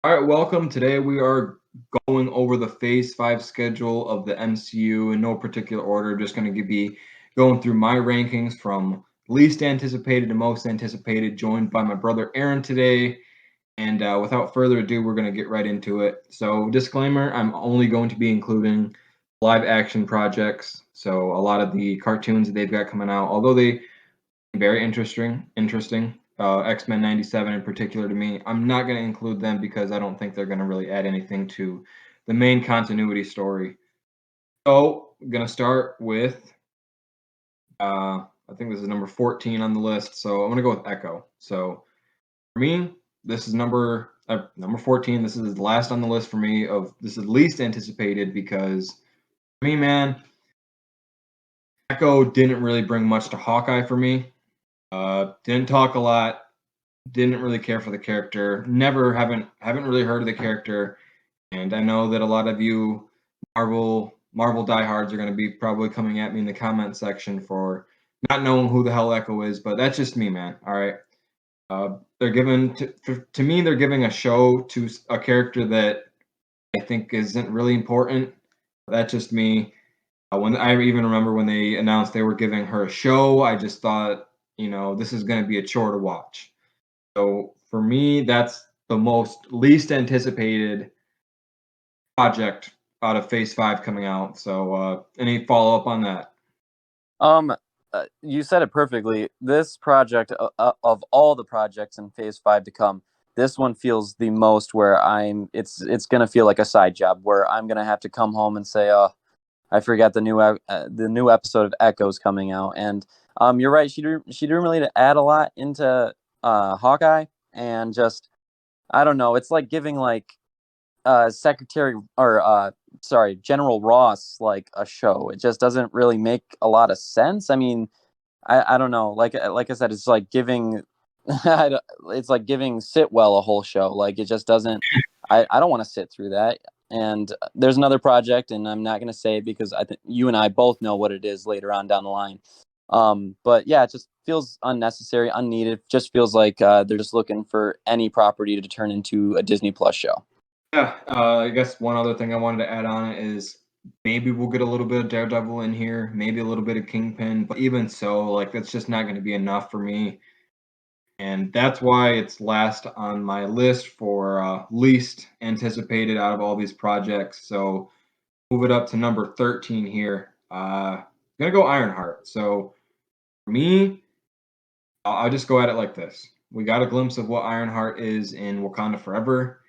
All right, welcome. Today we are going over the Phase 5 schedule of the MCU in no particular order. Just going to be going through my rankings from least anticipated to most anticipated, joined by my brother Aaron today. And without further ado, we're going to get right into it. So, disclaimer, I'm only going to be including live action projects. So, a lot of the cartoons that they've got coming out, although they very interesting. X-Men 97 in particular to me. I'm not going to include them because I don't think they're going to really add anything to the main continuity story. So I'm going to start with, I think this is number 14 on the list. So I'm going to go with Echo. So for me, this is number 14. This is the last on the list for me. This is least anticipated because for me, man, Echo didn't really bring much to Hawkeye for me. Didn't talk a lot. Didn't really care for the character. Haven't really heard of the character. And I know that a lot of you Marvel diehards are going to be probably coming at me in the comment section for not knowing who the hell Echo is, but that's just me, man. All right. They're giving to me. They're giving a show to a character that I think isn't really important. That's just me. When I even remember when they announced they were giving her a show, I just thought, this is going to be a chore to watch. So for me, that's the least anticipated project out of Phase 5 coming out. So any follow up on that? Um, you said it perfectly. This project, of all the projects in Phase 5 to come, this one feels the most where it's gonna feel like a side job where I'm gonna have to come home and say, "Oh, I forgot the new episode of Echoes coming out." And you're right. She didn't really add a lot into Hawkeye, and just I don't know. It's like giving Secretary or General Ross like a show. It just doesn't really make a lot of sense. I mean, I don't know. Like I said, it's like giving it's like giving Sitwell a whole show. Like it just doesn't. I don't want to sit through that. And there's another project, and I'm not going to say it because I think you and I both know what it is later on down the line. But yeah, it just feels unnecessary, unneeded. Just feels like they're just looking for any property to turn into a Disney Plus show. Yeah, I guess one other thing I wanted to add on it is maybe we'll get a little bit of Daredevil in here, maybe a little bit of Kingpin, but even so, like that's just not going to be enough for me. And that's why it's last on my list for least anticipated out of all these projects. So move it up to number 13 here. I'm gonna go Ironheart. So for me, I'll just go at it like this. We got a glimpse of what Ironheart is in Wakanda Forever,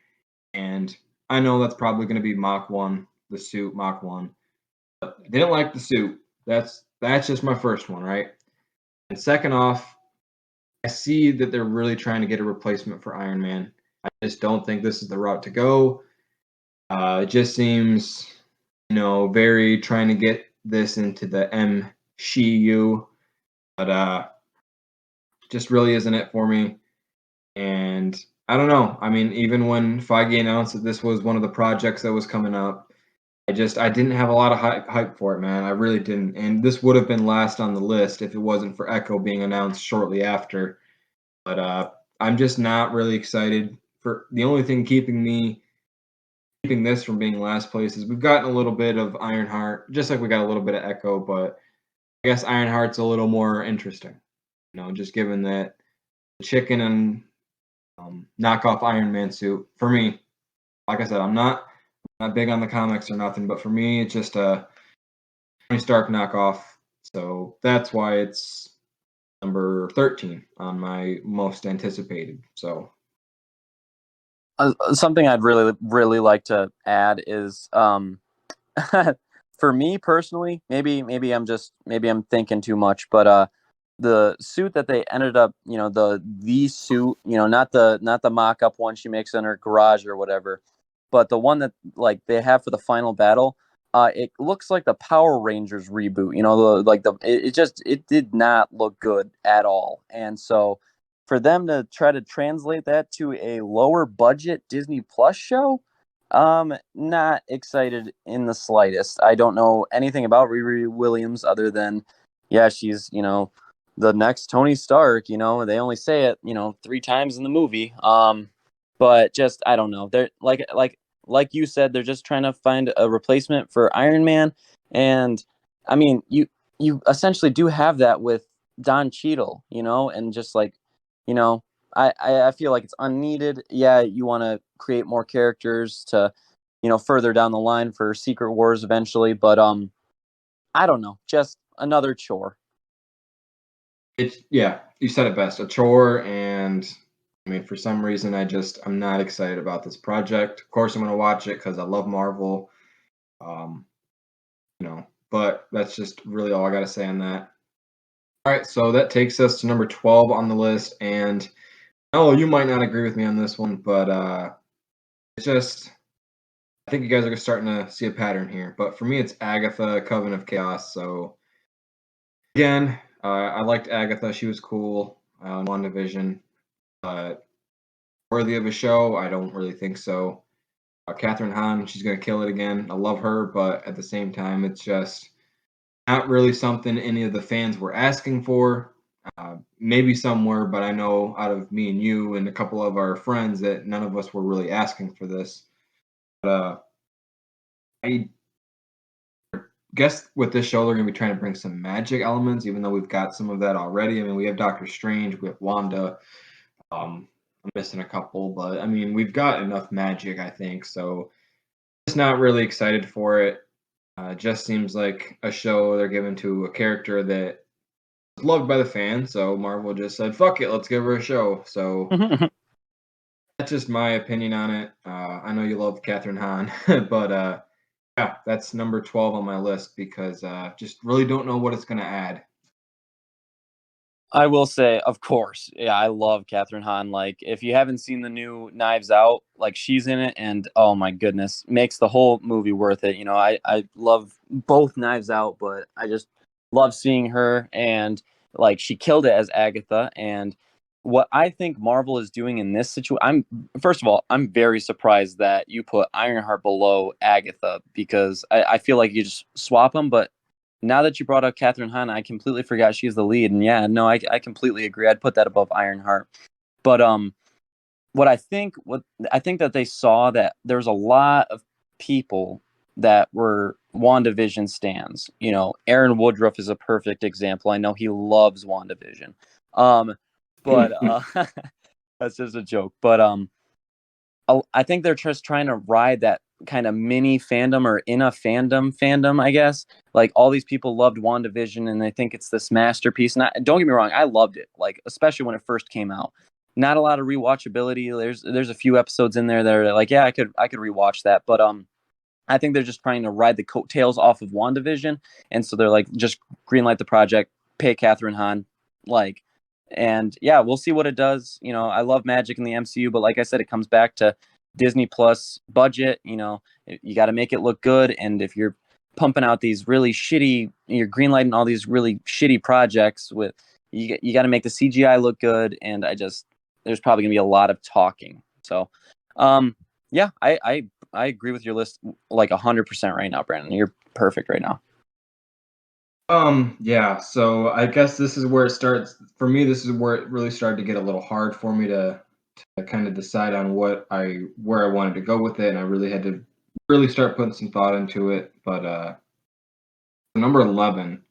and I know that's probably going to be Mach 1, the suit Mach 1. But I didn't like the suit. That's just my first one, right? And second off, I see that they're really trying to get a replacement for Iron Man. I just don't think this is the route to go. It just seems, very trying to get this into the MCU, but just really isn't it for me. And I don't know. I mean, even when Feige announced that this was one of the projects that was coming up, I didn't have a lot of hype for it, man. I really didn't. And this would have been last on the list if it wasn't for Echo being announced shortly after. But I'm just not really excited. For the only thing keeping this from being last place is we've gotten a little bit of Ironheart, just like we got a little bit of Echo, but I guess Ironheart's a little more interesting. Just given that the chicken and knockoff Iron Man suit for me. Like I said, I'm not big on the comics or nothing, but for me, it's just a Tony Stark knockoff. So that's why it's number 13 on my most anticipated. So Something I'd really like to add is for me personally, maybe I'm thinking too much, but the suit that they ended up, the suit, not the mock-up one she makes in her garage or whatever, but the one that like they have for the final battle, it looks like the Power Rangers reboot. It did not look good at all. And so for them to try to translate that to a lower budget Disney Plus show, not excited in the slightest. I don't know anything about Riri Williams other than, yeah, she's, the next Tony Stark. They only say it, 3 times in the movie. but just I don't know. They're like you said, they're just trying to find a replacement for Iron Man, and I mean you essentially do have that with Don Cheadle, and just like you know I feel like it's unneeded. Yeah, you want to create more characters to further down the line for Secret Wars eventually, but I don't know, just another chore. It's yeah, you said it best. A chore, and I mean, for some reason, I'm not excited about this project. Of course, I'm gonna watch it because I love Marvel. Um, but that's just really all I gotta say on that. All right, so that takes us to number 12 on the list, and oh, you might not agree with me on this one, but it's just I think you guys are starting to see a pattern here. But for me, it's Agatha, Coven of Chaos. So again, I liked Agatha; she was cool on WandaVision. But worthy of a show, I don't really think so. Catherine Hahn, she's gonna kill it again. I love her, but at the same time, it's just not really something any of the fans were asking for. Maybe some were, but I know out of me and you and a couple of our friends that none of us were really asking for this. But I guess with this show, they're going to be trying to bring some magic elements, even though we've got some of that already. I mean, we have Doctor Strange, we have Wanda. I'm missing a couple, but I mean, we've got enough magic, I think. So just not really excited for it. Just seems like a show they're giving to a character that was loved by the fans. So Marvel just said, "Fuck it, let's give her a show." So that's just my opinion on it. I know you love Catherine Hahn, but yeah, that's number 12 on my list because just really don't know what it's going to add. I will say, of course, yeah, I love Catherine Hahn. Like, if you haven't seen the new Knives Out, like she's in it, and oh my goodness, makes the whole movie worth it. I love both Knives Out, but I just love seeing her, and like she killed it as Agatha. And what I think Marvel is doing in this situation, first of all, I'm very surprised that you put Ironheart below Agatha because I feel like you just swap them, but now that you brought up Catherine Hahn, I completely forgot she's the lead. And yeah, no, I completely agree. I'd put that above Ironheart. But what I think that they saw that there's a lot of people that were WandaVision stans. Aaron Woodruff is a perfect example. I know he loves WandaVision. But that's just a joke. But I think they're just trying to ride that kind of mini fandom or in a fandom, I guess. Like all these people loved WandaVision and they think it's this masterpiece. And don't get me wrong, I loved it. Like especially when it first came out. Not a lot of rewatchability. There's a few episodes in there that are like, yeah, I could rewatch that. But I think they're just trying to ride the coattails off of WandaVision, and so they're like, just greenlight the project, pay Catherine Hahn, like, and yeah, we'll see what it does. I love magic in the MCU, but like I said, it comes back to Disney Plus budget. You got to make it look good, and if you're pumping out these really shitty, you're greenlighting all these really shitty projects with you got to make the CGI look good, and there's probably gonna be a lot of talking. So, yeah, I agree with your list like 100% right now, Brandon. You're perfect right now. Yeah, so I guess this is where it starts for me. This is where it really started to get a little hard for me to kind of decide on where I wanted to go with it, and I really had to really start putting some thought into it. But number 11,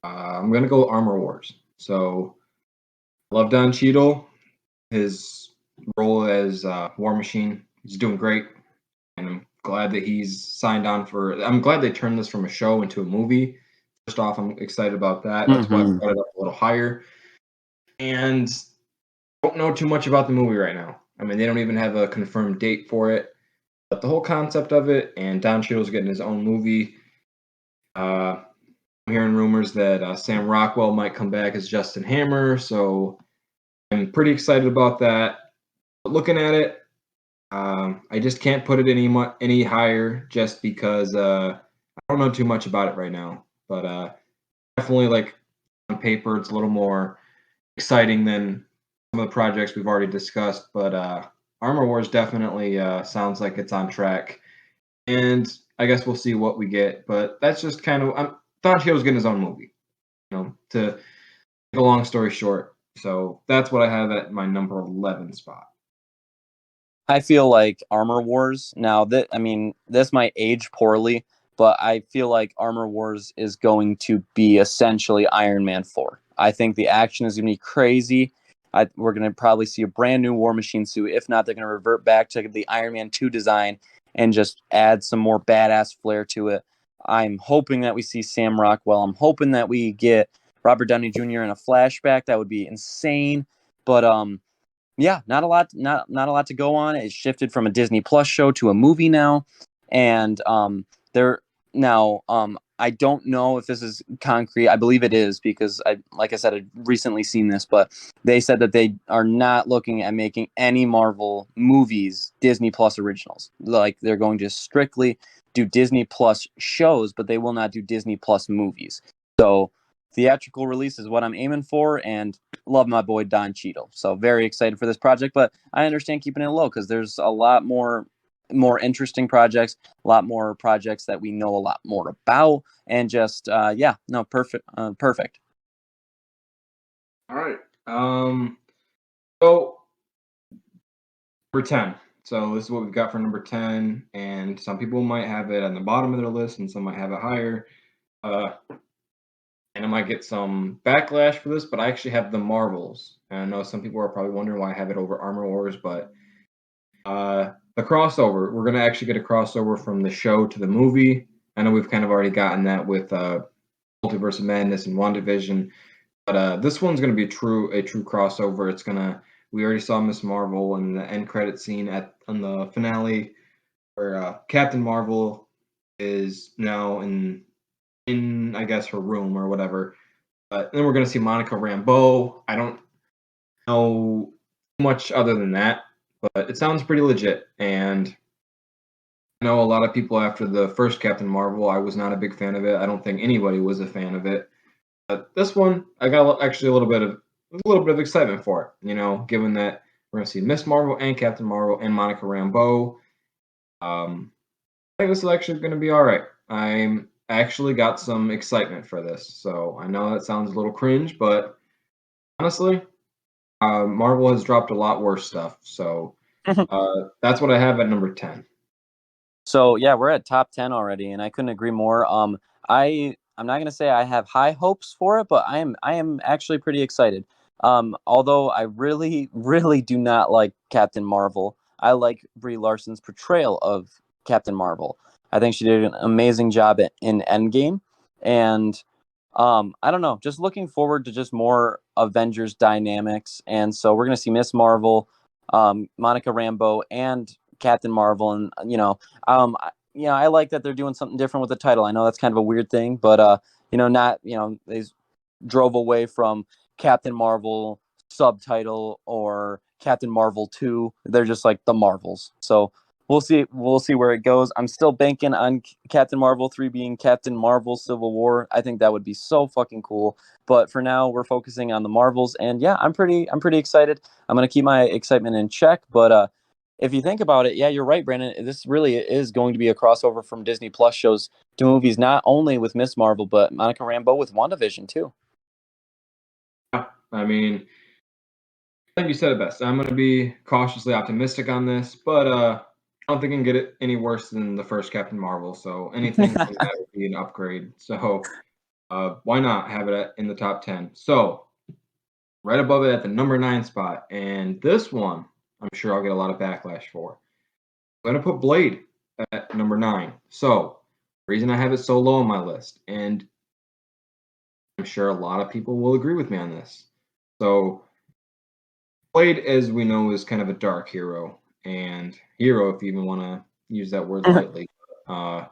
I'm gonna go Armor Wars. So love Don Cheadle, his role as War Machine. He's doing great, and I'm glad that he's signed on for. I'm glad they turned this from a show into a movie. First off, I'm excited about that. That's why I Mm-hmm. brought it up a little higher. And don't know too much about the movie right now. I mean, they don't even have a confirmed date for it. But the whole concept of it, and Don Cheadle's getting his own movie. I'm hearing rumors that Sam Rockwell might come back as Justin Hammer, so I'm pretty excited about that. But looking at it, I just can't put it any higher just because I don't know too much about it right now. But definitely, like on paper, it's a little more exciting than some of the projects we've already discussed. But Armor Wars definitely sounds like it's on track, and I guess we'll see what we get. But that's just kind of Don Cheadle's getting his own movie, to make a long story short. So that's what I have at my number 11 spot. I feel like Armor Wars now that I mean this might age poorly, but I feel like Armor Wars is going to be essentially Iron Man 4. I think the action is going to be crazy. We're going to probably see a brand new War Machine suit. If not, they're going to revert back to the Iron Man 2 design and just add some more badass flair to it. I'm hoping that we see Sam Rockwell. I'm hoping that we get Robert Downey Jr. in a flashback. That would be insane. But yeah, not a lot to go on. It shifted from a Disney Plus show to a movie now, and there now I don't know if this is concrete. I believe it is because like I said, I've recently seen this, but they said that they are not looking at making any Marvel movies Disney Plus originals. Like they're going to strictly do Disney Plus shows, but they will not do Disney Plus movies. So theatrical release is what I'm aiming for, and love my boy Don Cheadle. So very excited for this project, but I understand keeping it low because there's a lot more interesting projects, a lot more projects that we know a lot more about, and just yeah, no, perfect, perfect. All right. So number 10. So this is what we've got for number 10, and some people might have it on the bottom of their list, and some might have it higher. And I might get some backlash for this, but I actually have the Marvels. And I know some people are probably wondering why I have it over Armor Wars, but the crossover, we're going to actually get a crossover from the show to the movie. I know we've kind of already gotten that with Multiverse of Madness and WandaVision, but this one's going to be a true crossover. It's going to, we already saw Miss Marvel in the end credit scene on the finale where Captain Marvel is now in I guess her room or whatever. But then we're gonna see Monica Rambeau. I don't know much other than that, but it sounds pretty legit. And I know a lot of people after the first Captain Marvel, I was not a big fan of it. I don't think anybody was a fan of it. But this one, I got actually a little bit of excitement for it. You know, given that we're gonna see Miss Marvel and Captain Marvel and Monica Rambeau. I think this is actually going to be all right. I'm actually got some excitement for this. So I know that sounds a little cringe, but honestly, Marvel has dropped a lot worse stuff. So that's what I have at number 10. So yeah, we're at top 10 already, and I couldn't agree more. I'm not gonna say I have high hopes for it, but I am actually pretty excited. Although I really really do not like Captain Marvel. I like Brie Larson's portrayal of Captain Marvel. I think she did an amazing job in Endgame, and I don't know, just looking forward to just more Avengers dynamics. And so we're gonna see Miss Marvel, Monica Rambeau, and Captain Marvel, and I like that they're doing something different with the title. I know that's kind of a weird thing, but not they drove away from Captain Marvel subtitle or Captain Marvel 2. They're just like the Marvels. So we'll see where it goes. I'm still banking on Captain Marvel 3 being Captain Marvel Civil War. I think that would be so fucking cool. But for now, we're focusing on the Marvels, and yeah, I'm pretty excited. I'm going to keep my excitement in check, but if you think about it, yeah, you're right, Brandon. This really is going to be a crossover from Disney Plus shows to movies, not only with Miss Marvel, but Monica Rambeau with WandaVision too. Yeah, I mean, I think you said it best. I'm going to be cautiously optimistic on this, but I don't think I can get it any worse than the first Captain Marvel. So anything from that would be an upgrade. So why not have it in the top 10? So right above it at the number 9 spot. And this one, I'm sure I'll get a lot of backlash for. I'm going to put Blade at number 9. So, the reason I have it so low on my list, and I'm sure a lot of people will agree with me on this. So, Blade, as we know, is kind of a dark hero. And hero, if you even want to use that word lightly. Uh,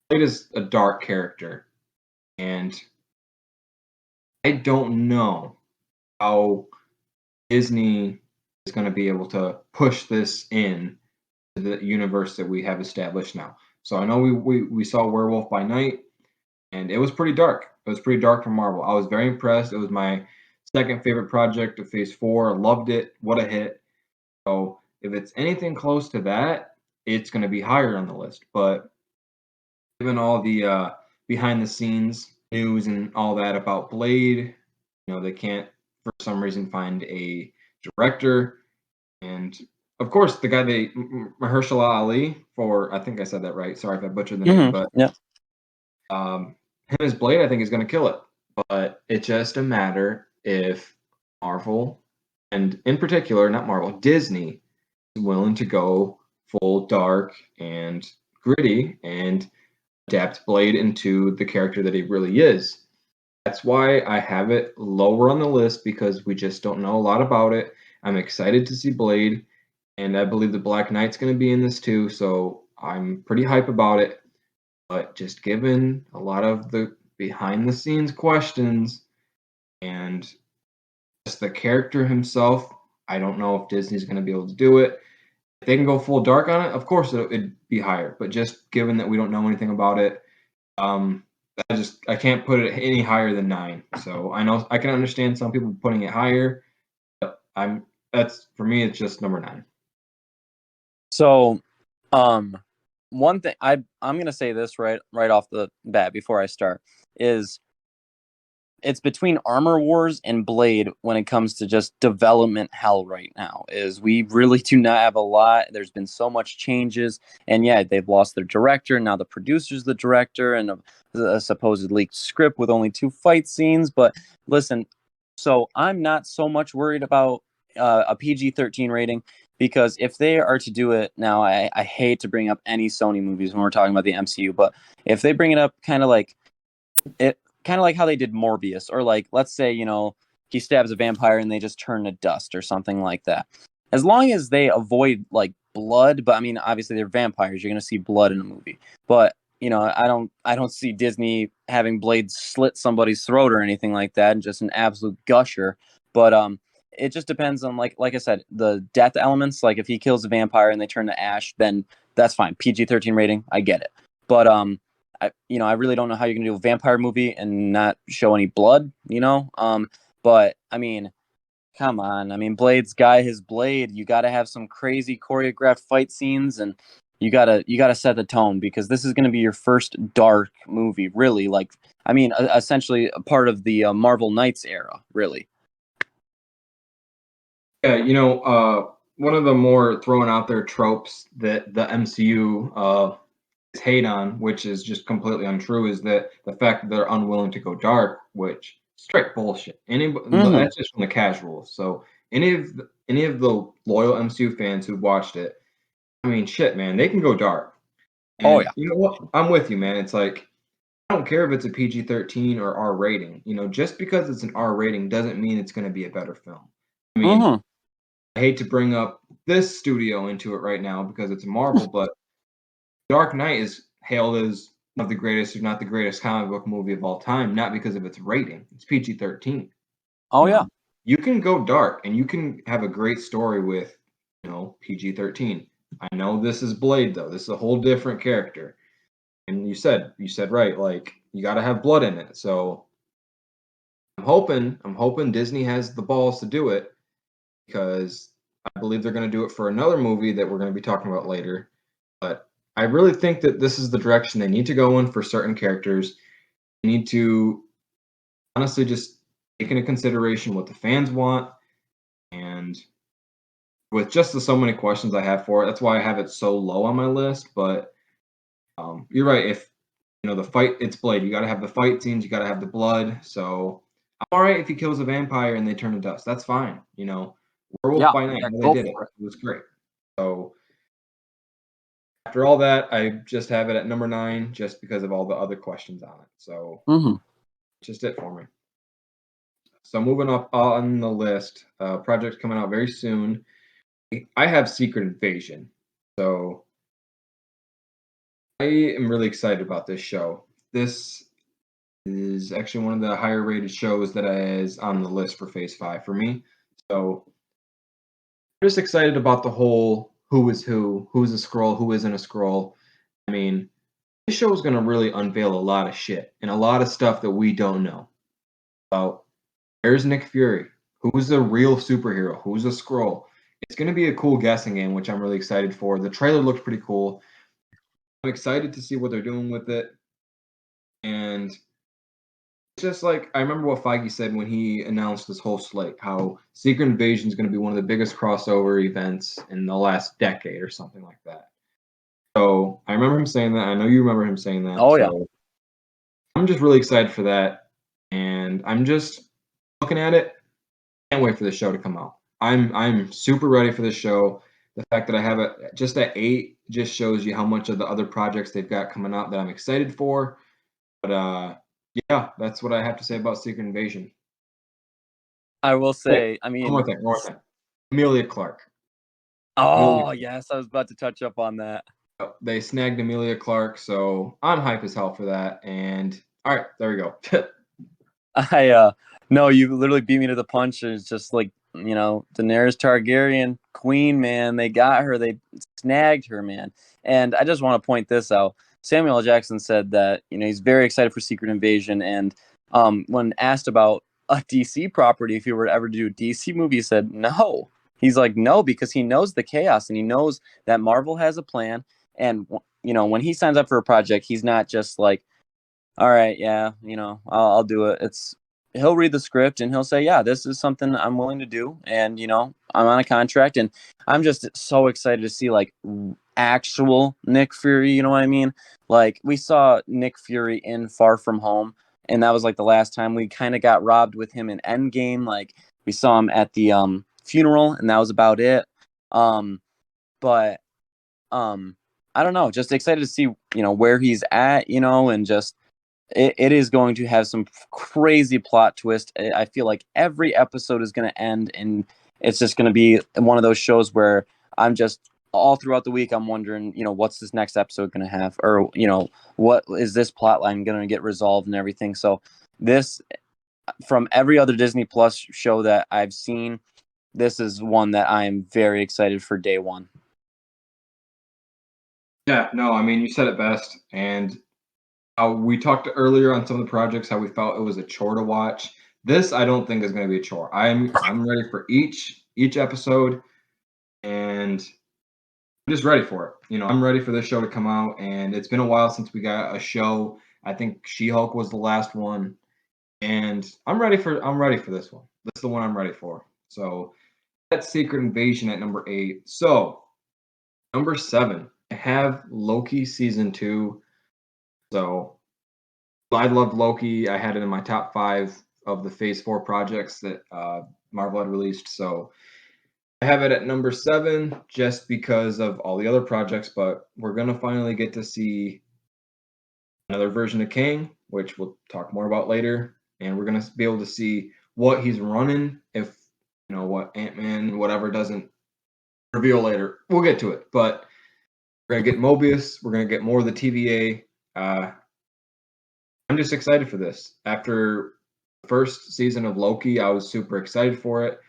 Blade is a dark character. And I don't know how Disney is going to be able to push this in to the universe that we have established now. So I know we saw Werewolf by Night, and it was pretty dark. It was pretty dark for Marvel. I was very impressed. It was my second favorite project of Phase 4. Loved it. What a hit. So if it's anything close to that, it's going to be higher on the list. But given all the behind the scenes news and all that about Blade, they can't for some reason find a director, and of course, the guy Mahershala Ali for, I think I said that right. Sorry if I butchered the name, but Yeah. Him as Blade, I think, is going to kill it. But it's just a matter if Marvel, and in particular, not Marvel, Disney, is willing to go full dark and gritty and adapt Blade into the character that he really is. That's why I have it lower on the list, because we just don't know a lot about it. I'm excited to see Blade, and I believe the Black Knight's going to be in this too, so I'm pretty hype about it. But just given a lot of the behind the scenes questions and just the character himself, I don't know if Disney's going to be able to do it. If they can go full dark on it, of course it'd be higher. But just given that we don't know anything about it, um, I can't put it any higher than 9. So I know I can understand some people putting it higher, but that's for me. It's just number 9. So, one thing I'm gonna say this right off the bat before I start is it's between Armor Wars and Blade when it comes to just development hell right now. Is we really do not have a lot. There's been so much changes, and yeah, they've lost their director. Now the producer's the director, and a supposed leaked script with only 2 fight scenes. But listen, so I'm not so much worried about a PG-13 rating, because if they are to do it now, I hate to bring up any Sony movies when we're talking about the MCU, but if they bring it up kind of like how they did Morbius, or like, let's say, he stabs a vampire and they just turn to dust or something like that. As long as they avoid like blood, but I mean, obviously they're vampires, you're going to see blood in a movie. But, I don't see Disney having Blade slit somebody's throat or anything like that, and just an absolute gusher. But it just depends on, like I said, the death elements. Like if he kills a vampire and they turn to ash, then that's fine. PG-13 rating, I get it. But I really don't know how you can do a vampire movie and not show any blood, but I mean, come on. I mean, Blade's guy, his blade, you got to have some crazy choreographed fight scenes, and you got to set the tone, because this is going to be your first dark movie, really. Like, I mean, essentially a part of the Marvel Knights era, really. Yeah, one of the more thrown out there tropes that the MCU hate on, which is just completely untrue, is that the fact that they're unwilling to go dark, which straight bullshit. That's just from the casuals. So any of the loyal MCU fans who watched it, I mean, shit, man, they can go dark. Oh And yeah. you know what? I'm with you, man. It's like, I don't care if it's a PG-13 or R rating. Just because it's an R rating doesn't mean it's going to be a better film. I mean, Mm-hmm. I hate to bring up this studio into it right now because it's Marvel, but Dark Knight is hailed as one of the greatest, if not the greatest, comic book movie of all time, not because of its rating. It's PG-13. Oh You yeah. know, you can go dark and you can have a great story with, PG-13. I know this is Blade though. This is a whole different character. And you said right, like you got to have blood in it. So I'm hoping Disney has the balls to do it, because I believe they're going to do it for another movie that we're going to be talking about later. But I really think that this is the direction they need to go in for certain characters. They need to honestly just take into consideration what the fans want. And with just the so many questions I have for it, that's why I have it so low on my list. But you're right. If the fight, it's Blade. You got to have the fight scenes. You got to have the blood. So I'm all right if he kills a vampire and they turn to dust. That's fine. Werewolf Yeah. by Night, Yeah. how they Go did it. for it. It was great. So after all that, I just have it at number 9 just because of all the other questions on it. So Mm-hmm. just it for me. So moving up on the list, project coming out very soon. I have Secret Invasion. So I am really excited about this show. This is actually one of the higher rated shows that is on the list for Phase 5 for me. So I'm just excited about the whole who is who's a scroll, who isn't a scroll. I mean, this show is going to really unveil a lot of shit and a lot of stuff that we don't know about. There's Nick Fury. Who's the real superhero? Who's a scroll? It's going to be a cool guessing game, which I'm really excited for. The trailer looks pretty cool. I'm excited to see what they're doing with it. And just like I remember what Feige said when he announced this whole slate, how Secret Invasion is going to be one of the biggest crossover events in the last decade or something like that. So I remember him saying that. I know you remember him saying that. Oh yeah. So I'm just really excited for that, and I'm just looking at it. Can't wait for the show to come out. I'm super ready for this show. The fact that I have it just at 8 just shows you how much of the other projects they've got coming out that I'm excited for. But yeah, that's what I have to say about Secret Invasion. I will Oh, say, I one mean, more thing, one more thing. Emilia Clarke. Emilia, oh yes, I was about to touch up on that. they snagged Emilia Clarke, so I'm hype as hell for that. And all right, there we go. I no, you literally beat me to the punch. It's just like, Daenerys Targaryen, queen, man. They got her. They snagged her, man. And I just want to point this out. Samuel L. Jackson said that, he's very excited for Secret Invasion. And when asked about a DC property, if he were to ever do a DC movie, he said no. He's like, no, because he knows the chaos and he knows that Marvel has a plan. And, when he signs up for a project, he's not just like, all right, yeah, I'll do it. He'll read the script and he'll say, yeah, this is something I'm willing to do. And, I'm on a contract and I'm just so excited to see like actual Nick Fury. You know what I mean? Like we saw Nick Fury in Far From Home, and that was like the last time we kind of got robbed with him in Endgame. Like we saw him at the funeral and that was about it. But I don't know, just excited to see, where he's at, and just it is going to have some crazy plot twist. I feel like every episode is going to end, and it's just going to be one of those shows where I'm just all throughout the week. I'm wondering, what's this next episode going to have, or what is this plot line going to get resolved and everything. So this, from every other Disney Plus show that I've seen, this is one that I am very excited for day one. Yeah, no, I mean you said it best, and we talked earlier on some of the projects how we felt it was a chore to watch. This I don't think is going to be a chore. I'm ready for each episode, and I'm just ready for it. I'm ready for this show to come out, and it's been a while since we got a show. I think She-Hulk was the last one, and I'm ready for this one. This is the one I'm ready for. So that's Secret Invasion at number 8. So number 7, I have Loki season 2. So I loved Loki. I had it in my top 5 of the Phase 4 projects that Marvel had released. So I have it at number 7 just because of all the other projects, but we're going to finally get to see another version of Kang, which we'll talk more about later. And we're going to be able to see what he's running if, what Ant-Man, whatever, doesn't reveal later. We'll get to it. But we're going to get Mobius. We're going to get more of the TVA. I'm just excited for this. After the first season of Loki, I was super excited for it.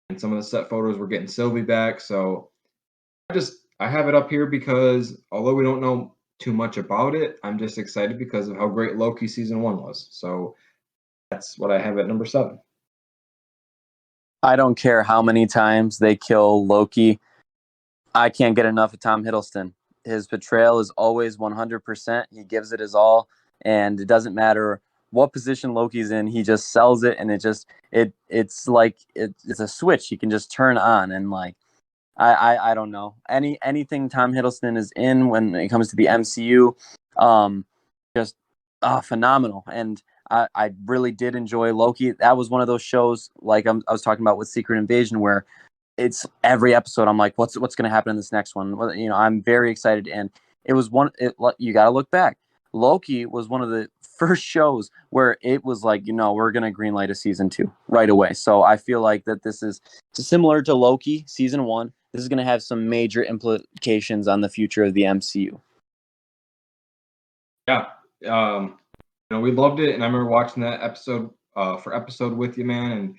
And some of the set photos were getting Sylvie back. So I have it up here because although we don't know too much about it, I'm just excited because of how great Loki season 1 was. So that's what I have at number 7. I don't care how many times they kill Loki. I can't get enough of Tom Hiddleston. His portrayal is always 100%. He gives it his all, and it doesn't matter what position Loki's in. He just sells it, and it's like it's a switch he can just turn on. And like I don't know, anything Tom Hiddleston is in when it comes to the MCU, just phenomenal. And I really did enjoy Loki. That was one of those shows like I was talking about with Secret Invasion where it's every episode I'm like, what's going to happen in this next one? Well, I'm very excited. And it was you got to look back. Loki was one of the first shows where it was like, we're going to greenlight a season 2 right away. So I feel like that this is similar to Loki season 1. This is going to have some major implications on the future of the MCU. Yeah. We loved it. And I remember watching that episode for episode with you, man. And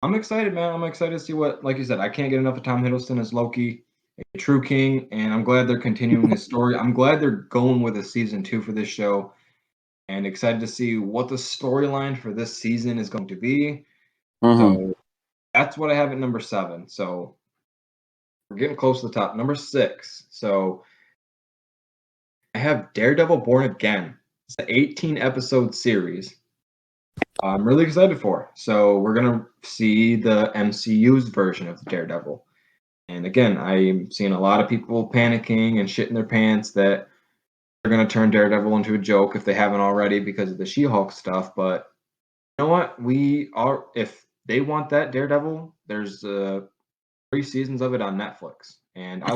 I'm excited, man. I'm excited to see what, like you said, I can't get enough of Tom Hiddleston as Loki, a true king, and I'm glad they're continuing his story. I'm glad they're going with a season 2 for this show, and excited to see what the storyline for this season is going to be. Mm-hmm. So that's what I have at number 7. So we're getting close to the top. Number 6. So I have Daredevil Born Again. It's an 18 episode series. I'm really excited for. So we're gonna see the MCU's version of the Daredevil. And again, I'm seeing a lot of people panicking and shitting their pants that they're gonna turn Daredevil into a joke if they haven't already because of the She-Hulk stuff. But you know what? We are if they want that Daredevil, there's 3 seasons of it on Netflix, and Yep.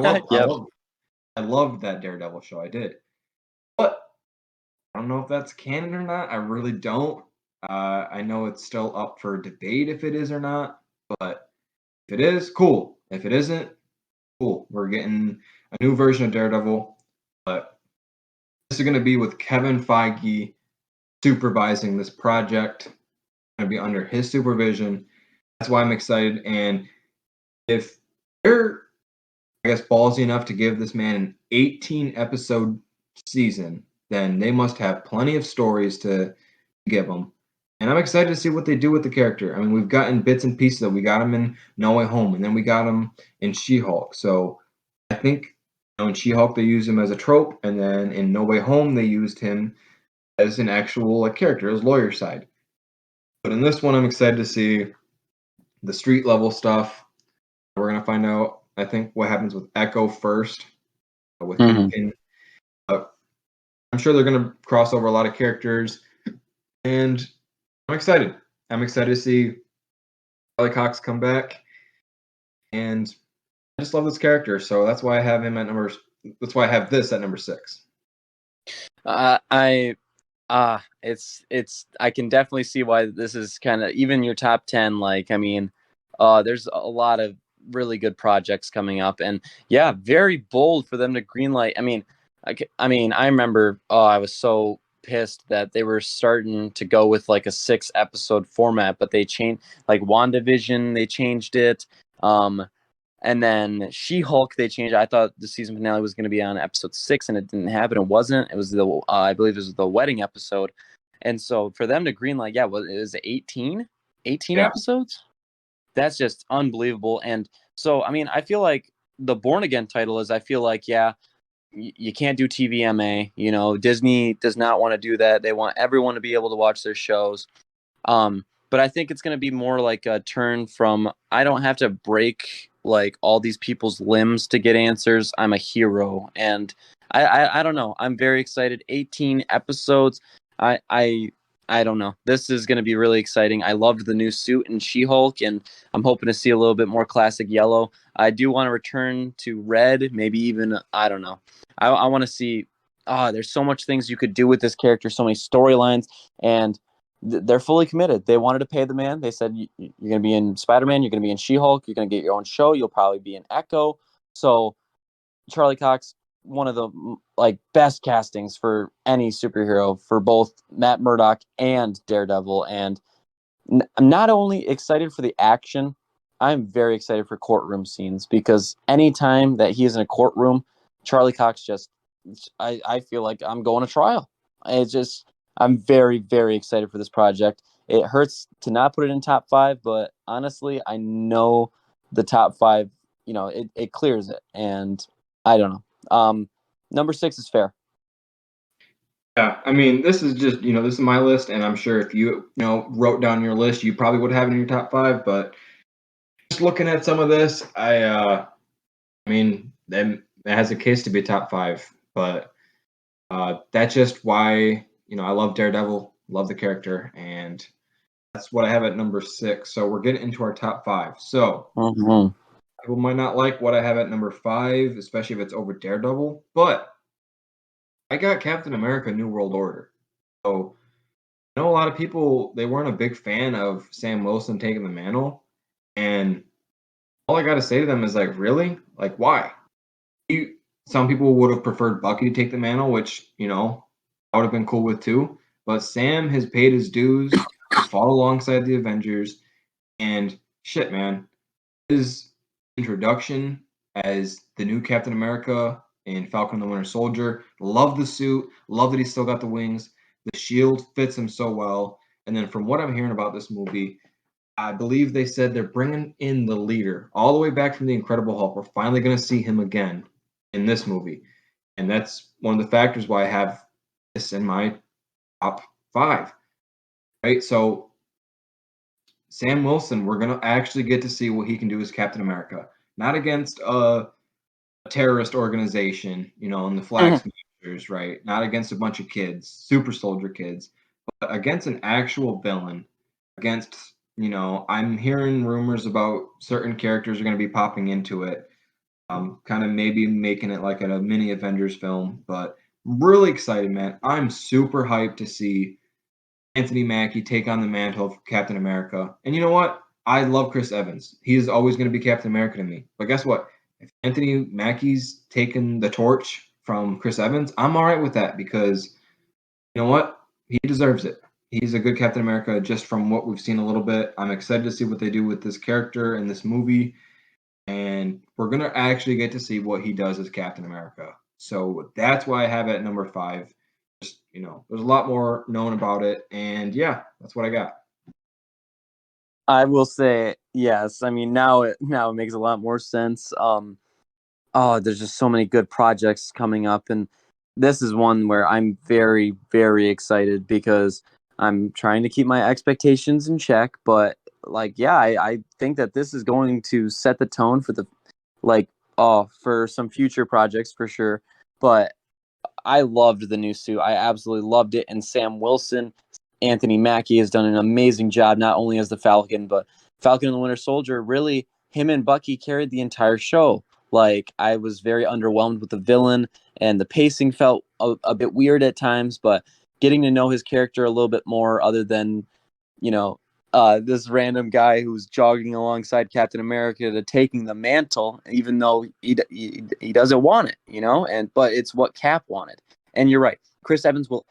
I loved that Daredevil show. I did, but I don't know if that's canon or not. I really don't. I know it's still up for debate if it is or not, but if it is, cool. If it isn't, cool. We're getting a new version of Daredevil, but this is going to be with Kevin Feige supervising this project. It's going to be under his supervision. That's why I'm excited. And if they're, I guess, ballsy enough to give this man an 18 episode season, then they must have plenty of stories to give him. And I'm excited to see what they do with the character. I mean, we've gotten bits and pieces of. We got him in No Way Home, and then we got him in She-Hulk. So I think in She-Hulk they used him as a trope, and then in No Way Home they used him as an actual character, his lawyer side. But in this one, I'm excited to see the street level stuff. We're gonna find out, I think, what happens with Echo first, with Hmm. Kingpin. I'm sure they're gonna cross over a lot of characters, and I'm excited. I'm excited to see Charlie Cox come back, and I just love this character, so that's why I have him at number. That's why I have this at number 6. I it's I can definitely see why this is kind of even your top 10. Like, I mean, there's a lot of really good projects coming up, and yeah, very bold for them to greenlight. I mean, I remember, I was so pissed that they were starting to go with like a 6 episode format, but they changed, like WandaVision, they changed it. And then She-Hulk, they changed. I thought the season finale was going to be on episode 6, and it didn't happen. It wasn't. It was I believe it was the wedding episode. And so for them to greenlight, yeah, what is it, 18? 18 Yeah, episodes? That's just unbelievable. And so, I mean, I feel like the Born Again title is, I feel like, yeah, you can't do TVMA. You know, Disney does not want to do that. They want everyone to be able to watch their shows. But I think it's going to be more like a turn from, I don't have to break like all these people's limbs to get answers. I'm a hero, and I don't know. I'm very excited. 18 episodes. I I I don't know. This is going to be really exciting. I loved the new suit in She-Hulk, and I'm hoping to see a little bit more classic yellow. I do want to return to red, maybe even, I don't know. I want to see. There's so much things you could do with this character, so many storylines, and they're fully committed. They wanted to pay the man. They said, you're going to be in Spider-Man, you're going to be in She-Hulk, you're going to get your own show, you'll probably be in Echo. So Charlie Cox, one of the like best castings for any superhero for both Matt Murdock and Daredevil. And I'm not only excited for the action, I'm very excited for courtroom scenes, because anytime that he is in a courtroom, Charlie Cox just, I feel like I'm going to trial. It's just, I'm very, very excited for this project. It hurts to not put it in top 5, but honestly, I know the top 5, it clears it. And I don't know. Number 6 is fair. yeah. I mean, this is just this is my list, and I'm sure if you wrote down your list, you probably would have it in your top 5. But just looking at some of this, I mean, then it has a case to be top 5. But that's just why I love Daredevil, love the character, and that's what I have at number 6. So we're getting into our top 5. So Mm-hmm. people might not like what I have at number 5, especially if it's over Daredevil, but I got Captain America: New World Order. So I know a lot of people they weren't a big fan of Sam Wilson taking the mantle, and all I got to say to them is like, really, like why? Some people would have preferred Bucky to take the mantle, which I would have been cool with too. But Sam has paid his dues. He's fought alongside the Avengers, and shit, man, his introduction as the new Captain America in Falcon and the Winter Soldier. Love the suit. Love that he's still got the wings. The shield fits him so well. And then from what I'm hearing about this movie, I believe they said they're bringing in the leader all the way back from the Incredible Hulk. We're finally going to see him again in this movie. And that's one of the factors why I have this in my top 5. right? So Sam Wilson, we're gonna actually get to see what he can do as Captain America, not against a terrorist organization, and the flag smashers, right? Not against a bunch of kids, super soldier kids, but against an actual villain. Against, I'm hearing rumors about certain characters are going to be popping into it. Kind of maybe making it like a mini Avengers film, but really excited, man. I'm super hyped to see Anthony Mackie take on the mantle of Captain America. And you know what? I love Chris Evans. He is always going to be Captain America to me. But guess what? If Anthony Mackie's taken the torch from Chris Evans, I'm all right with that because you know what? He deserves it. He's a good Captain America just from what we've seen a little bit. I'm excited to see what they do with this character in this movie. And we're going to actually get to see what he does as Captain America. So that's why I have it at number 5. Just, there's a lot more known about it. And yeah, that's what I got. I will say yes. I mean, now it makes a lot more sense. There's just so many good projects coming up, and this is one where I'm very, very excited because I'm trying to keep my expectations in check. But I think that this is going to set the tone for for some future projects for sure. But I loved the new suit. I absolutely loved it, and Sam Wilson, Anthony Mackie has done an amazing job, not only as the Falcon, but Falcon and the Winter Soldier. Really, him and Bucky carried the entire show. Like, I was very underwhelmed with the villain, and the pacing felt a bit weird at times, but getting to know his character a little bit more, other than, you know, this random guy who's jogging alongside Captain America to taking the mantle, even though he doesn't want it, but it's what Cap wanted. And you're right. Chris Evans will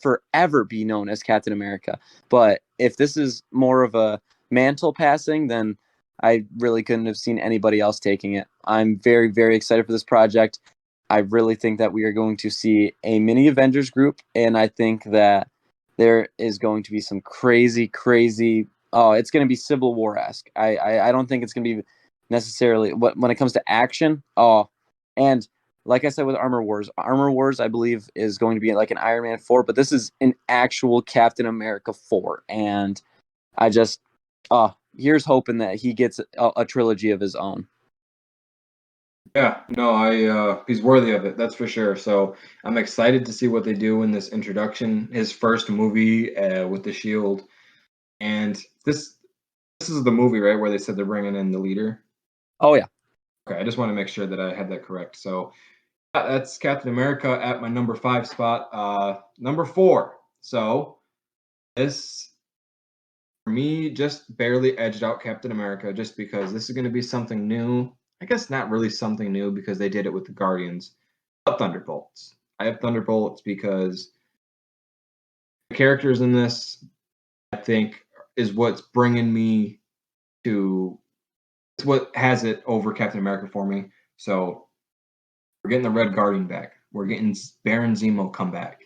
forever be known as Captain America. But if this is more of a mantle passing, then I really couldn't have seen anybody else taking it. I'm very, very excited for this project. I really think that we are going to see a mini Avengers group, and I think that there is going to be some crazy, crazy. Oh, it's going to be Civil War-esque. I don't think it's going to be necessarily when it comes to action. Oh, and like I said with Armor Wars, I believe is going to be like an Iron Man 4, but this is an actual Captain America 4, and I just, here's hoping that he gets a trilogy of his own. Yeah, no, he's worthy of it, that's for sure. So I'm excited to see what they do in this introduction, his first movie with the Shield, and this is the movie, right, where they said they're bringing in the leader. Oh yeah. Okay, I just want to make sure that I had that correct. So that's Captain America at my number 5 spot. Number 4. So this for me just barely edged out Captain America just because this is going to be something new. I guess not really something new because they did it with the Guardians. But Thunderbolts. I have Thunderbolts because the characters in this, I think, is what's bringing me to. It's what has it over Captain America for me. So we're getting the Red Guardian back. We're getting Baron Zemo come back.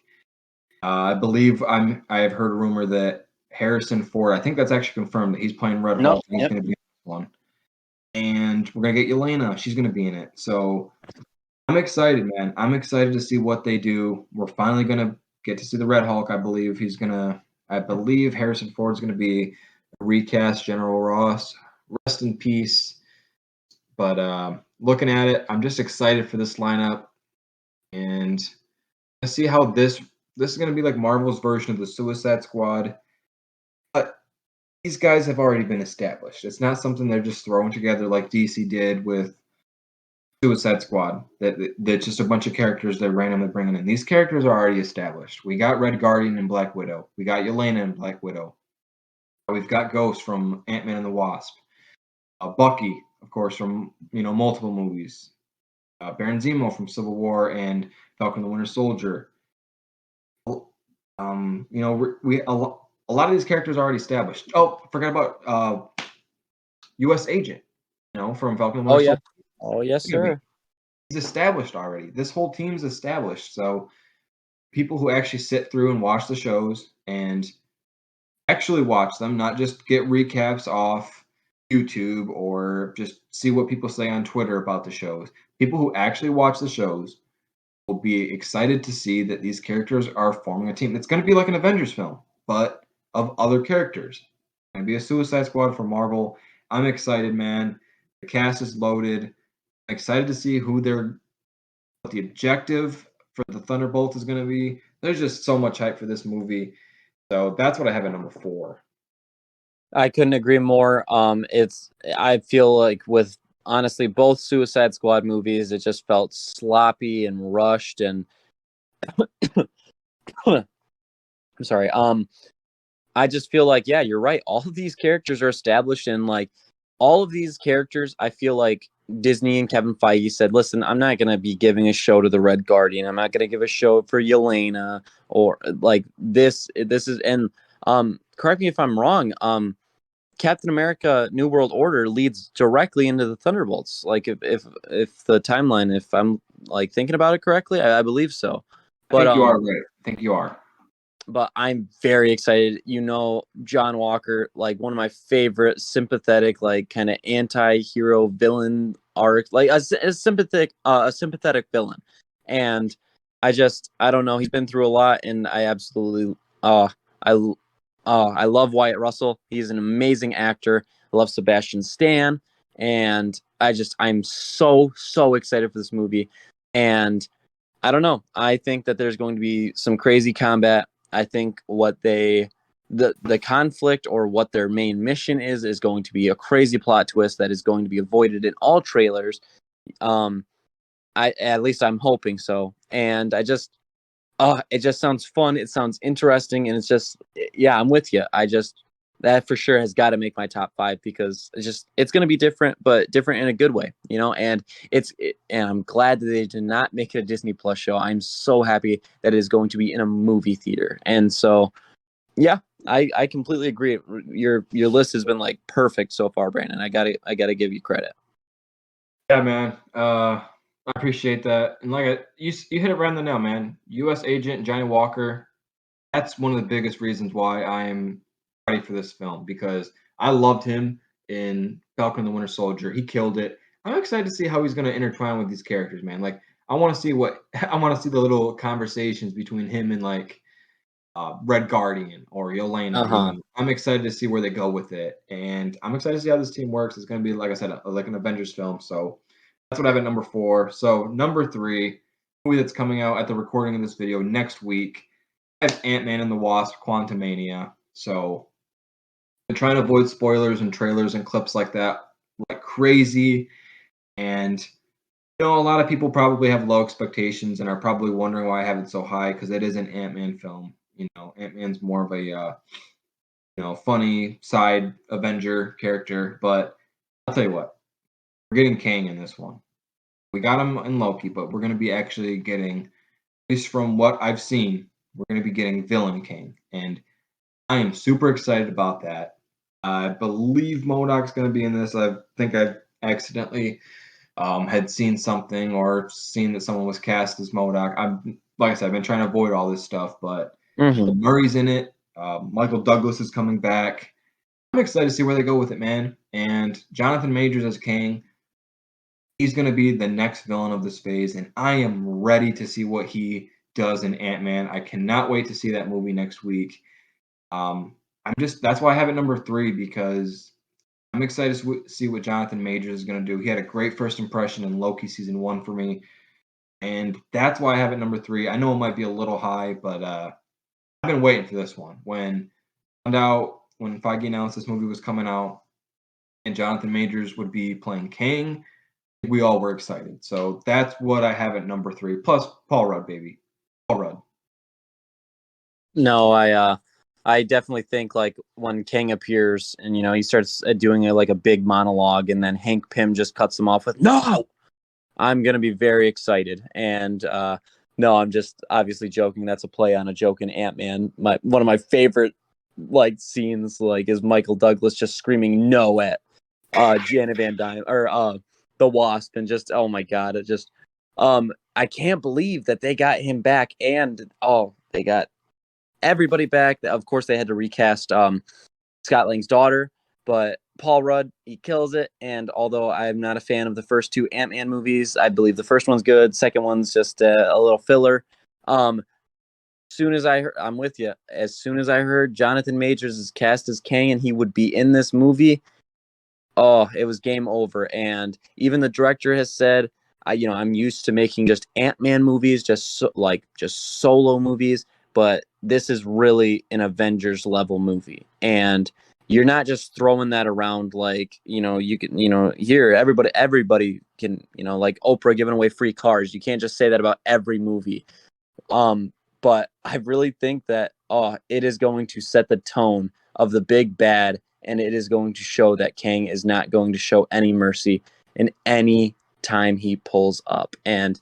I believe I have heard a rumor that Harrison Ford. I think that's actually confirmed that he's playing Red No. Hulk and he's going to be in this one. And we're gonna get Yelena. She's gonna be in it. So I'm excited, man. I'm excited to see what they do. We're finally gonna get to see the Red Hulk. I believe I believe Harrison Ford's gonna be a recast General Ross. Rest in peace. But looking at it, I'm just excited for this lineup, and I see how this is gonna be like Marvel's version of the Suicide Squad. But these guys have already been established. It's not something they're just throwing together like DC did with Suicide Squad. That's just a bunch of characters they're randomly bringing in. These characters are already established. We got Red Guardian and Black Widow. We got Yelena and Black Widow. We've got Ghost from Ant-Man and the Wasp. Bucky, of course, from multiple movies. Baron Zemo from Civil War and Falcon the Winter Soldier. A lot of these characters are already established. Oh, forgot about U.S. Agent. From Falcon the Winter Oh yeah. Soldier. Oh yes, sir. He's established already. This whole team's established. So people who actually sit through and watch the shows and actually watch them, not just get recaps off YouTube or just see what people say on Twitter about the shows. People who actually watch the shows will be excited to see that these characters are forming a team. It's going to be like an Avengers film, but of other characters. It's going to be a Suicide Squad for Marvel. I'm excited, man. The cast is loaded. I'm excited to see what the objective for the Thunderbolts is going to be. There's just so much hype for this movie. So that's what I have at number 4. I couldn't agree more. I feel like with honestly both Suicide Squad movies, it just felt sloppy and rushed, and I'm sorry. I just feel like, yeah, you're right. All of these characters are established, and like all of these characters, I feel like Disney and Kevin Feige said, listen, I'm not going to be giving a show to the Red Guardian. I'm not going to give a show for Yelena or like this is, and correct me if I'm wrong. Captain America New World Order leads directly into the Thunderbolts. Like if the timeline, if I'm like thinking about it correctly, I believe so. I think you are right. I think you are. But I'm very excited. You know, John Walker, like one of my favorite sympathetic, like kind of anti-hero villain arc, like a sympathetic villain. And I don't know. He's been through a lot, and I absolutely, I love Wyatt Russell. He's an amazing actor. I love Sebastian Stan, and I'm so excited for this movie. And I don't know. I think that there's going to be some crazy combat. I think the conflict or what their main mission is going to be a crazy plot twist that is going to be avoided in all trailers. At least I'm hoping so. And it just sounds fun. It sounds interesting, and it's just, yeah, I'm with you. That for sure has got to make my top 5 because it's going to be different, but different in a good way, you know. And and I'm glad that they did not make it a Disney Plus show. I'm so happy that it is going to be in a movie theater. And so, yeah, I completely agree. Your list has been like perfect so far, Brandon. I gotta give you credit. Yeah, man. I appreciate that. And you hit it right on the nail, man. U.S. Agent Johnny Walker. That's one of the biggest reasons why I'm ready for this film because I loved him in Falcon and the Winter Soldier. He killed it. I'm excited to see how he's going to intertwine with these characters, man. Like I want to see the little conversations between him and like Red Guardian or Yelena. You know, I'm excited to see where they go with it, and I'm excited to see how this team works. It's going to be, like I said, like an Avengers film. So that's what I have at number 4. So number 3, movie that's coming out at the recording of this video next week. I have Ant-Man and the Wasp: Quantumania. So I'm trying to avoid spoilers and trailers and clips like that like crazy. And you know, a lot of people probably have low expectations and are probably wondering why I have it so high because it is an Ant-Man film. You know, Ant-Man's more of a funny side Avenger character. But I'll tell you what, we're getting Kang in this one. We got him in Loki, but we're going to be actually getting, at least from what I've seen, we're going to be getting villain Kang. And I am super excited about that. I believe MODOK's going to be in this. I think I've accidentally had seen something or seen that someone was cast as MODOK. Like I said, I've been trying to avoid all this stuff, but Murray's in it. Michael Douglas is coming back. I'm excited to see where they go with it, man. And Jonathan Majors as Kang, he's going to be the next villain of this phase, and I am ready to see what he does in Ant-Man. I cannot wait to see that movie next week. That's why I have it number 3 because I'm excited to see what Jonathan Majors is going to do. He had a great first impression in Loki season 1 for me, and that's why I have it number 3. I know it might be a little high, but I've been waiting for this one. When Feige announced this movie was coming out and Jonathan Majors would be playing Kang, we all were excited. So that's what I have at number 3. Plus Paul Rudd, baby. Paul Rudd. No, I definitely think like when Kang appears and he starts doing like a big monologue, and then Hank Pym just cuts him off with "No," I'm gonna be very excited. And no, I'm just obviously joking. That's a play on a joke in Ant-Man. One of my favorite like scenes like is Michael Douglas just screaming "No" at Janet Van Dyne or the Wasp, and just, oh my god, it just I can't believe that they got him back, and they got everybody back. Of course, they had to recast Scott Lang's daughter, but Paul Rudd, he kills it. And although I'm not a fan of the first 2 Ant-Man movies, I believe the first one's good. Second one's just a little filler. soon as I heard, I'm with you. As soon as I heard Jonathan Majors is cast as Kang and he would be in this movie, oh, it was game over. And even the director has said, I'm used to making just Ant-Man movies, just solo movies, but this is really an Avengers level movie. And you're not just throwing that around like, you can, here, everybody can, like Oprah giving away free cars. You can't just say that about every movie. But I really think that it is going to set the tone of the big bad, and it is going to show that Kang is not going to show any mercy in any time he pulls up. And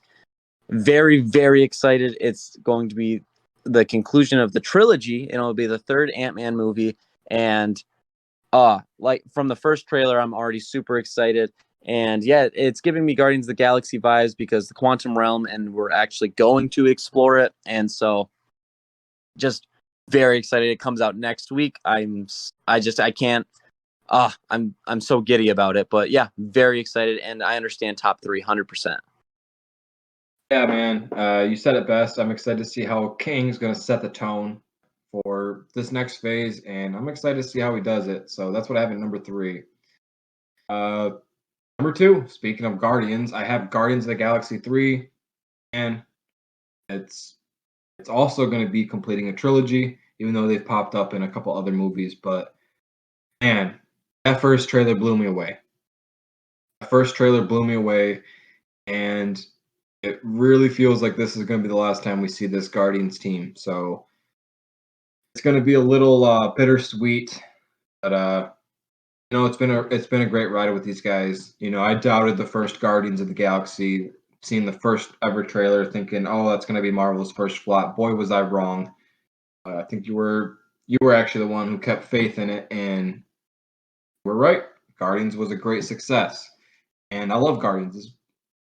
very, very excited. It's going to be the conclusion of the trilogy, and it'll be the third Ant-Man movie. And like from the first trailer, I'm already super excited. And yeah, it's giving me Guardians of the Galaxy vibes because the quantum realm, and we're actually going to explore it. And so just very excited. It comes out next week. I can't, I'm so giddy about it, but yeah, very excited. And I understand top 300%. Yeah, man. You said it best. I'm excited to see how Kang's going to set the tone for this next phase, and I'm excited to see how he does it. So that's what I have at number 3. Number 2, speaking of Guardians, I have Guardians of the Galaxy 3, and it's also going to be completing a trilogy, even though they've popped up in a couple other movies. But man, that first trailer blew me away. And it really feels like this is going to be the last time we see this Guardians team. So it's going to be a little bittersweet, but it's been a great ride with these guys. I doubted the first Guardians of the Galaxy, seeing the first ever trailer, thinking, "Oh, that's going to be Marvel's first flop." Boy, was I wrong. I think you were actually the one who kept faith in it, and we're right. Guardians was a great success, and I love Guardians.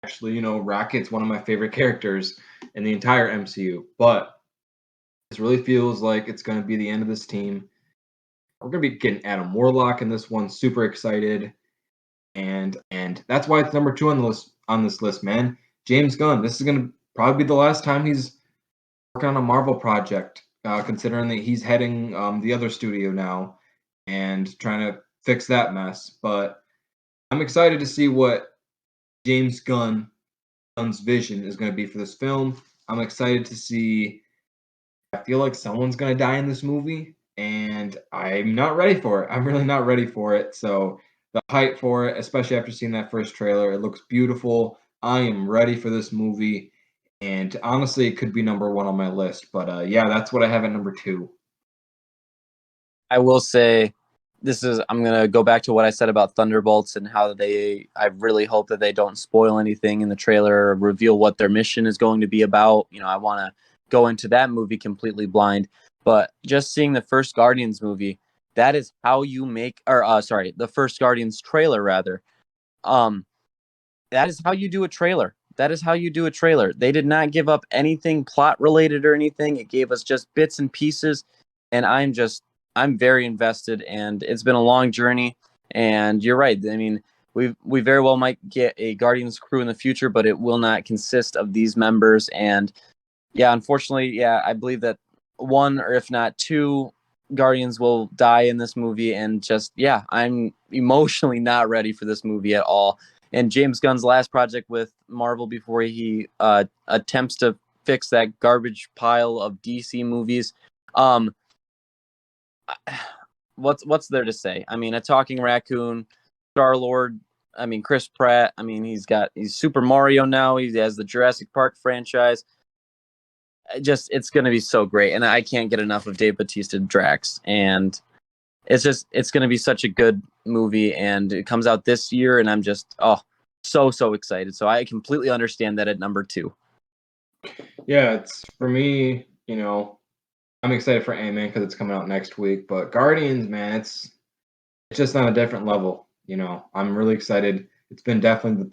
Actually, Rocket's one of my favorite characters in the entire MCU. But this really feels like it's going to be the end of this team. We're going to be getting Adam Warlock in this one. Super excited, and that's why it's number 2 on this list, man. James Gunn. This is going to probably be the last time he's working on a Marvel project, considering that he's heading the other studio now and trying to fix that mess. But I'm excited to see what James Gunn's vision is going to be for this film. I'm excited to see. I feel like someone's going to die in this movie, and I'm not ready for it. I'm really not ready for it. So the hype for it, especially after seeing that first trailer, it looks beautiful. I am ready for this movie, and honestly, it could be number 1 on my list. But yeah, that's what I have at number 2. I will say I'm going to go back to what I said about Thunderbolts and how I really hope that they don't spoil anything in the trailer or reveal what their mission is going to be about. I want to go into that movie completely blind, but just seeing the first Guardians movie, that is how you make, the first Guardians trailer rather. That is how you do a trailer. That is how you do a trailer. They did not give up anything plot related or anything. It gave us just bits and pieces, and I'm very invested, and it's been a long journey. And you're right. I mean, we very well might get a Guardians crew in the future, but it will not consist of these members. And yeah, unfortunately, yeah, I believe that 1 or if not 2 Guardians will die in this movie. And just, yeah, I'm emotionally not ready for this movie at all. And James Gunn's last project with Marvel before he attempts to fix that garbage pile of DC movies. What's there to say? I mean, a talking raccoon, Star-Lord, I mean, Chris Pratt. I mean, he's Super Mario now. He has the Jurassic Park franchise. It's going to be so great. And I can't get enough of Dave Bautista Drax. And it's going to be such a good movie. And it comes out this year. And I'm just, so excited. So I completely understand that at number 2. Yeah, it's for me, I'm excited for Ant-Man because it's coming out next week. But Guardians, man, it's just on a different level. I'm really excited. It's been definitely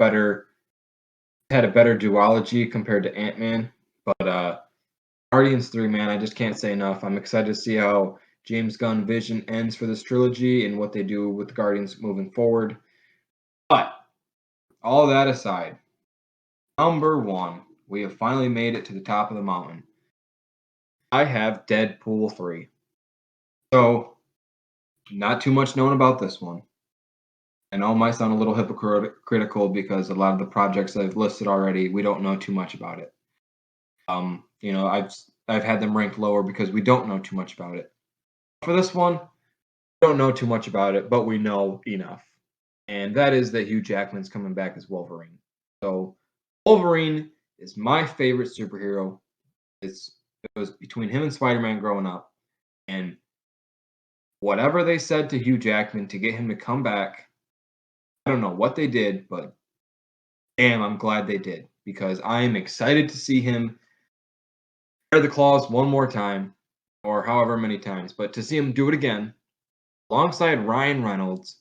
had a better duology compared to Ant-Man. But Guardians 3, man, I just can't say enough. I'm excited to see how James Gunn vision ends for this trilogy and what they do with the Guardians moving forward. But all that aside, number 1, we have finally made it to the top of the mountain. I have Deadpool 3. So, not too much known about this one. I know it might sound a little hypocritical because a lot of the projects I've listed already, we don't know too much about it. I've had them ranked lower because we don't know too much about it. For this one, we don't know too much about it, but we know enough. And that is that Hugh Jackman's coming back as Wolverine. So Wolverine is my favorite superhero. It was between him and Spider-Man growing up. And whatever they said to Hugh Jackman to get him to come back, I don't know what they did, but damn, I'm glad they did because I am excited to see him wear the claws one more time or however many times, but to see him do it again alongside Ryan Reynolds.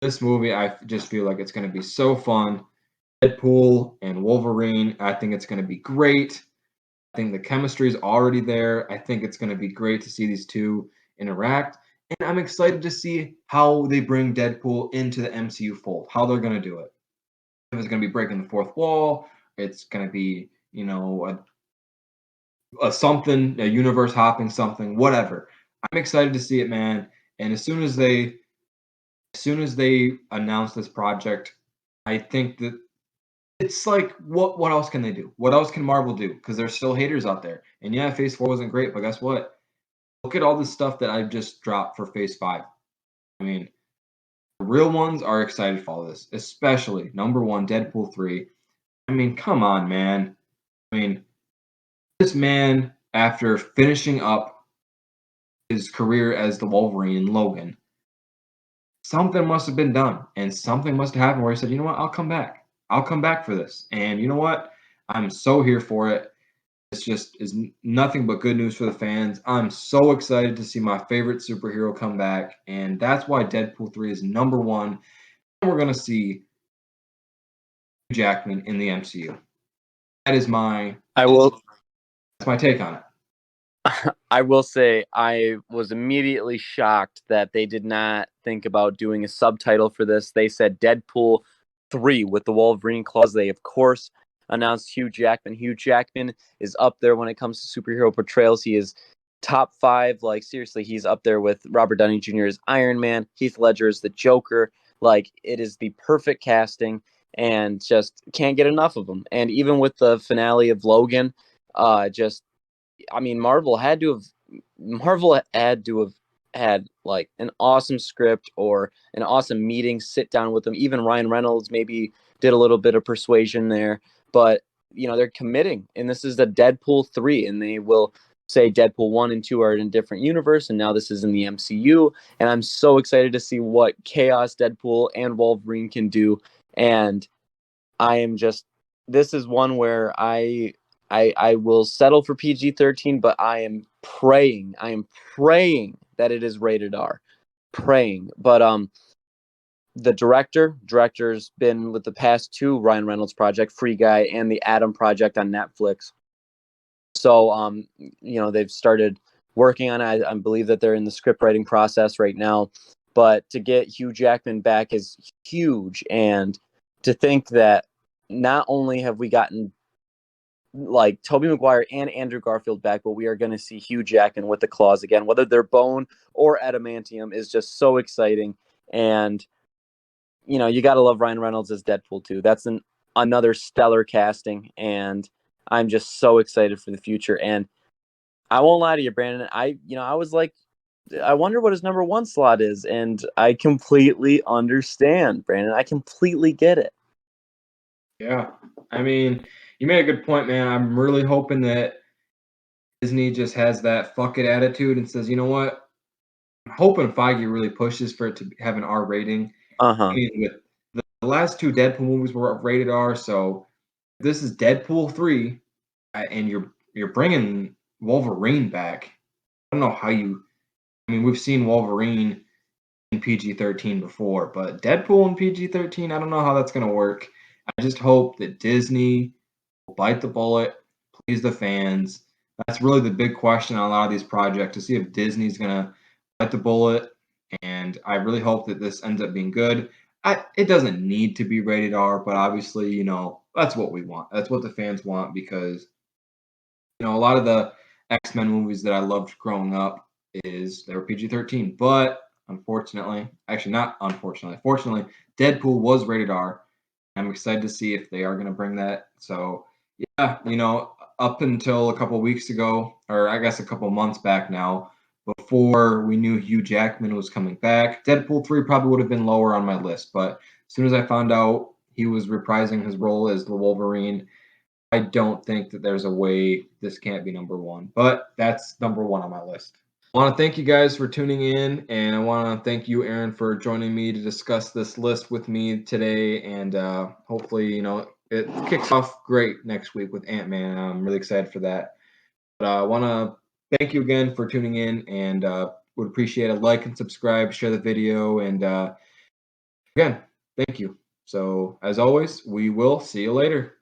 This movie, I just feel like it's going to be so fun. Deadpool and Wolverine, I think it's going to be great. I think the chemistry is already there. I think it's going to be great to see these two interact. And I'm excited to see how they bring Deadpool into the MCU fold, how they're going to do it. If it's going to be breaking the fourth wall, it's going to be, a universe hopping something, whatever. I'm excited to see it, man. And as soon as they announce this project, I think that it's like what else can they do? What else can Marvel do? Because there's still haters out there. And yeah, Phase 4 wasn't great, but guess what? Look at all the stuff that I've just dropped for Phase 5. I mean, the real ones are excited for all this, especially number one, Deadpool 3. I mean, come on, man. I mean, this man, after finishing up his career as the Wolverine in Logan, something must have been done and something must have happened where he said, you know what, I'll come back. I'll come back for this. And you know what? I'm so here for it. It's just is nothing but good news for the fans. I'm so excited to see my favorite superhero come back. And that's why Deadpool 3 is number one. And we're going to see Jackman in the MCU. That is that's my take on it. I will say I was immediately shocked that they did not think about doing a subtitle for this. They said Deadpool 3 with the Wolverine clause. They, of course, announced Hugh Jackman. Hugh Jackman is up there when it comes to superhero portrayals. He is top 5. Like, seriously, he's up there with Robert Downey Jr. as Iron Man, Heath Ledger as the Joker. Like, it is the perfect casting and just can't get enough of him. And even with the finale of Logan, Marvel had to have had like an awesome script or an awesome meeting, sit down with them. Even Ryan Reynolds maybe did a little bit of persuasion there, but they're committing, and this is the Deadpool 3, and they will say Deadpool 1 and 2 are in a different universe, and now this is in the MCU, and I'm so excited to see what Chaos Deadpool and Wolverine can do. And this is one where I will settle for PG-13, but I am praying that it is rated R. Praying. But the director's been with the past 2 Ryan Reynolds project, Free Guy and the Adam Project on Netflix. So they've started working on it. I believe that they're in the script writing process right now. But to get Hugh Jackman back is huge, and to think that not only have we gotten like Tobey Maguire and Andrew Garfield back, but we are going to see Hugh Jackman with the claws again, whether they're bone or adamantium, is just so exciting. And you got to love Ryan Reynolds as Deadpool too. That's another stellar casting, and I'm just so excited for the future. And I won't lie to you, Brandon. I was like, I wonder what his number 1 slot is, and I completely understand, Brandon. I completely get it. Yeah. I mean, you made a good point, man. I'm really hoping that Disney just has that fuck it attitude and says, you know what? I'm hoping Feige really pushes for it to have an R rating. Uh-huh. I mean, with the last 2 Deadpool movies were rated R, so this is Deadpool 3, and you're bringing Wolverine back. I don't know how we've seen Wolverine in PG-13 before, but Deadpool in PG-13, I don't know how that's going to work. I just hope that Disney will bite the bullet, please the fans. That's really the big question on a lot of these projects, to see if Disney's going to bite the bullet, and I really hope that this ends up being good. It doesn't need to be rated R, but obviously, that's what we want. That's what the fans want because, a lot of the X-Men movies that I loved growing up they were PG-13, but unfortunately, actually not unfortunately, fortunately, Deadpool was rated R. I'm excited to see if they are going to bring that. So yeah, up until a couple weeks ago, or I guess a couple months back now, before we knew Hugh Jackman was coming back, Deadpool 3 probably would have been lower on my list. But as soon as I found out he was reprising his role as the Wolverine, I don't think that there's a way this can't be number one. But that's number one on my list. I want to thank you guys for tuning in, and I want to thank you, Aaron, for joining me to discuss this list with me today. And hopefully, it kicks off great next week with Ant-Man. I'm really excited for that. But I want to thank you again for tuning in, and would appreciate a like and subscribe, share the video, and again, thank you. So as always, we will see you later.